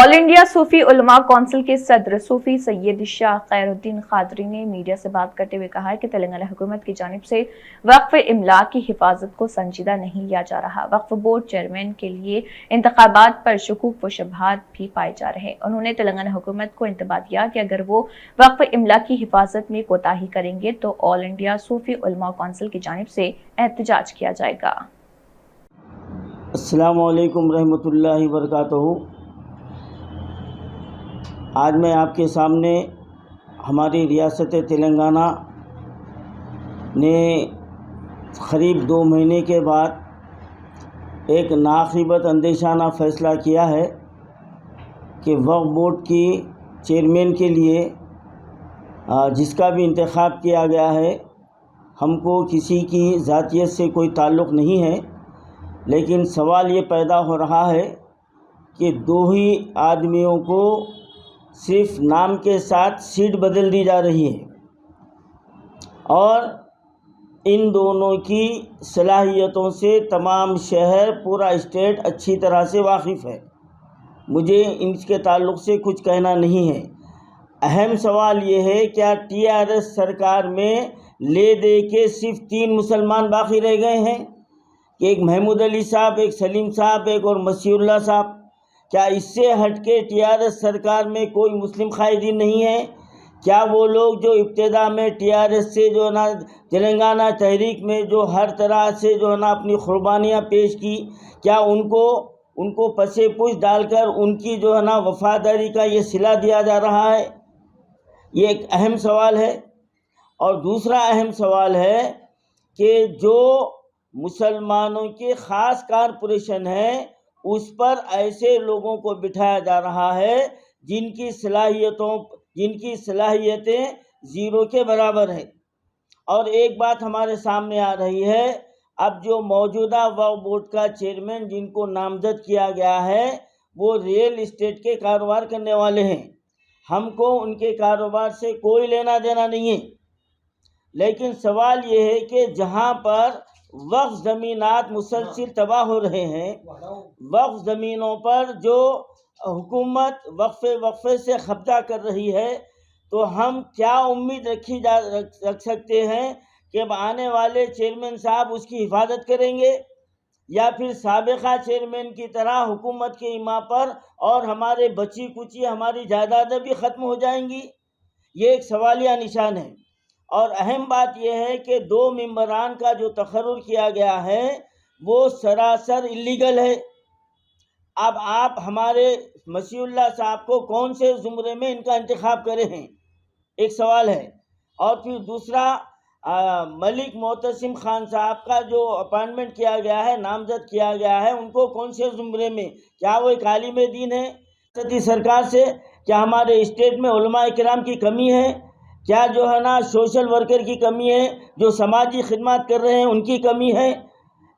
All India सूफी उलमा council के सदर सूफी सैयद शाह खैरुद्दीन कादरी ने मीडिया से बात करते हुए कहा है कि तेलंगाना हुकूमत की जानिब से वक्फ इमला की हिफाजत को संजीदा नहीं लिया जा रहा। वक्फ बोर्ड चेयरमैन के लिए इंतखाबात पर शुकूक व शुबहात भी पाए जा रहे। उन्होंने तेलंगाना हुकूमत को इंतबा दिया कि अगर वो वक्फ इमला की हिफाजत में कोताही करेंगे तो ऑल इंडिया सूफी उलमा कौंसिल की जानिब से एहतजाज किया जाएगा। अस्सलामु अलैकुम रहमतुल्लाहि व बरकातहू। आज मैं आपके सामने हमारी रियासत तेलंगाना ने क़रीब 2 महीने के बाद एक नाक़िबत अंदेशाना फ़ैसला किया है कि वक्फ बोर्ड की चेयरमैन के लिए जिसका भी इंतखाब किया गया है, हमको किसी की ज़ातियत से कोई ताल्लुक़ नहीं है, लेकिन सवाल ये पैदा हो रहा है कि 2 ही आदमियों को सिर्फ नाम के साथ सीट बदल दी जा रही है और इन दोनों की सलाहियतों से तमाम शहर, पूरा स्टेट अच्छी तरह से वाकिफ़ है। मुझे इनके ताल्लुक़ से कुछ कहना नहीं है। अहम सवाल ये है, क्या TRS सरकार में ले दे के सिर्फ 3 मुसलमान बाकी रह गए हैं? एक महमूद अली साहब, एक सलीम साहब, एक और मसीहुल्लाह साहब। क्या इससे हट के TRS सरकार में कोई मुस्लिम कायदीन नहीं है? क्या वो लोग जो इब्तिदा में TRS से जो है ना तेलंगाना तहरीक में जो हर तरह से जो है ना अपनी कुर्बानियाँ पेश की, क्या उनको पसे पुश डालकर उनकी जो है ना वफादारी का ये सिला दिया जा रहा है? ये एक अहम सवाल है। और दूसरा अहम सवाल है कि जो मुसलमानों के ख़ास कारपोरेशन है, उस पर ऐसे लोगों को बिठाया जा रहा है जिनकी सलाहियतें ज़ीरो के बराबर है। और एक बात हमारे सामने आ रही है, अब जो मौजूदा वक्फ बोर्ड का चेयरमैन जिनको नामज़द किया गया है, वो रियल इस्टेट के कारोबार करने वाले हैं। हमको उनके कारोबार से कोई लेना देना नहीं है, लेकिन सवाल ये है कि जहाँ पर वक्फ ज़मीनात मुसलसिल तबाह हो रहे हैं, वक्फ ज़मीनों पर जो हुकूमत वक्फे से कब्जा कर रही है, तो हम क्या उम्मीद रख सकते हैं कि आने वाले चेयरमैन साहब उसकी हिफाजत करेंगे, या फिर साबिक़ा चेयरमैन की तरह हुकूमत के इमा पर और हमारे बची कुची हमारी जायदादें भी ख़त्म हो जाएंगी? ये एक सवालिया निशान है। और अहम बात यह है कि 2 मेंबरान का जो तकर्रुर किया गया है वो सरासर इल्लीगल है। अब आप हमारे मसीहुल्लाह साहब को कौन से ज़ुमरे में इनका इंतखाब करे हैं, एक सवाल है। और फिर दूसरा, मलिक मोहतसिम खान साहब का जो अपॉइंटमेंट किया गया है, नामज़द किया गया है, उनको कौन से ज़ुमरे में? क्या वो एक आलिम दीन है? सरकार से क्या हमारे स्टेट में उलमा इकराम की कमी है? क्या जो है ना सोशल वर्कर की कमी है? जो समाजी खिदमत कर रहे हैं उनकी कमी है?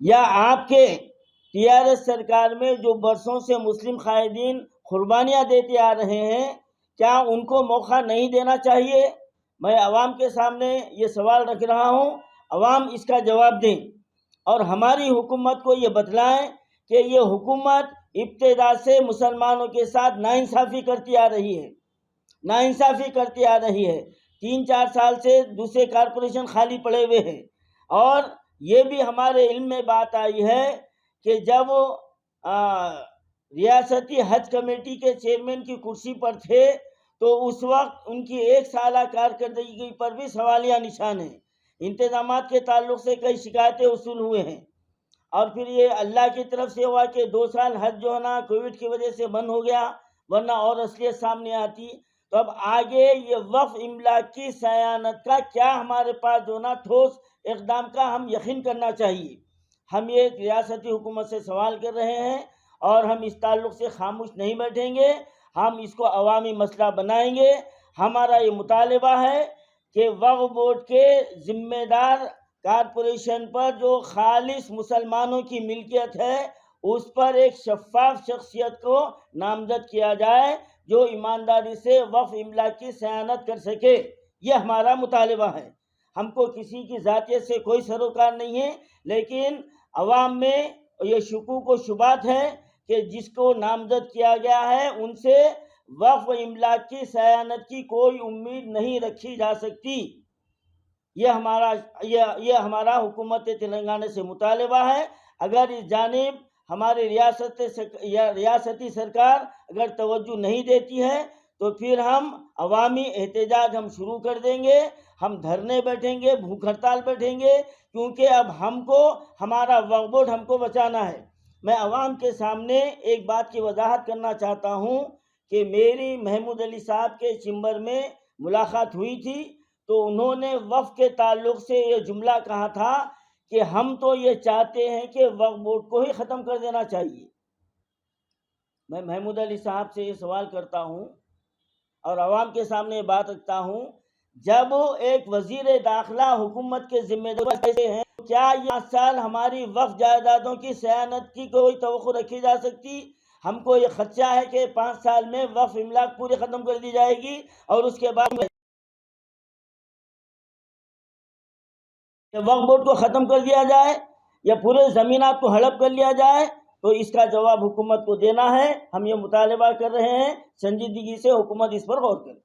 या आपके TRS सरकार में जो बरसों से मुस्लिम कायदीन कुर्बानियाँ देते आ रहे हैं, क्या उनको मौका नहीं देना चाहिए? मैं अवाम के सामने ये सवाल रख रहा हूँ, अवाम इसका जवाब दें और हमारी हुकूमत को ये बतलाएं कि ये हुकूमत इब्तिदा से मुसलमानों के साथ नाइंसाफ़ी करती आ रही है। 3-4 साल से दूसरे कारपोरेशन खाली पड़े हुए हैं। और ये भी हमारे इल्म में बात आई है कि जब रियासती हज कमेटी के चेयरमैन की कुर्सी पर थे, तो उस वक्त उनकी 1 साला कारकर्दगी पर भी सवालिया निशान है। इंतज़ामात के ताल्लुक़ से कई शिकायतें वसूल हुए हैं। और फिर ये अल्लाह की तरफ से हुआ कि 2 साल हज जो है ना कोविड की वजह से बंद हो गया, वरना और असलियत सामने आती। तो अब आगे ये वक्फ इमला की सयानत का क्या हमारे पास जो ना ठोस इक़दाम का हम यकीन करना चाहिए। हम ये रियासती हुकूमत से सवाल कर रहे हैं और हम इस ताल्लुक़ से खामोश नहीं बैठेंगे, हम इसको अवामी मसला बनाएंगे। हमारा ये मुतालबा है कि वक्फ बोर्ड के ज़िम्मेदार कारपोरेशन पर जो खालिस मुसलमानों की मिल्कियत है, उस पर एक शफ़ाफ शख्सियत को नामज़द किया जाए जो ईमानदारी से वक्फ इमला की सयानत कर सके। ये हमारा मुतालबा है। हमको किसी की ज़ातियत से कोई सरोकार नहीं है, लेकिन अवाम में ये शुकूक व शुबात है کہ جس کو نامزد کیا گیا ہے ان سے وقف و املاک کی صیانت کی کوئی امید نہیں رکھی جا سکتی۔ یہ ہمارا حکومت تلنگانہ سے مطالبہ ہے۔ اگر اس جانب ہماری ریاستی سرکار اگر توجہ نہیں دیتی ہے تو پھر ہم عوامی احتجاج شروع کر دیں گے، ہم دھرنے بیٹھیں گے، بھوک ہڑتال بیٹھیں گے، کیونکہ اب ہمارا وقف بورڈ ہم کو بچانا ہے۔ میں عوام کے سامنے ایک بات کی وضاحت کرنا چاہتا ہوں کہ میری محمود علی صاحب کے چیمبر میں ملاقات ہوئی تھی تو انہوں نے وقف کے تعلق سے یہ جملہ کہا تھا کہ ہم تو یہ چاہتے ہیں کہ وقف بورڈ کو ہی ختم کر دینا چاہیے۔ میں محمود علی صاحب سے یہ سوال کرتا ہوں اور عوام کے سامنے یہ بات رکھتا ہوں، جب ایک وزیر داخلہ حکومت کے ذمہ دار ہیں، کیا یہ 5 سال ہماری وقف جائیدادوں کی صیانت کی کوئی توقع رکھی جا سکتی؟ ہم کو یہ خدشہ ہے کہ 5 سال میں وقف املاک پوری ختم کر دی جائے گی اور اس کے بعد وقف بورڈ کو ختم کر دیا جائے یا پورے زمینات کو ہڑپ کر لیا جائے، تو اس کا جواب حکومت کو دینا ہے۔ ہم یہ مطالبہ کر رہے ہیں، سنجیدگی سے حکومت اس پر غور کرے۔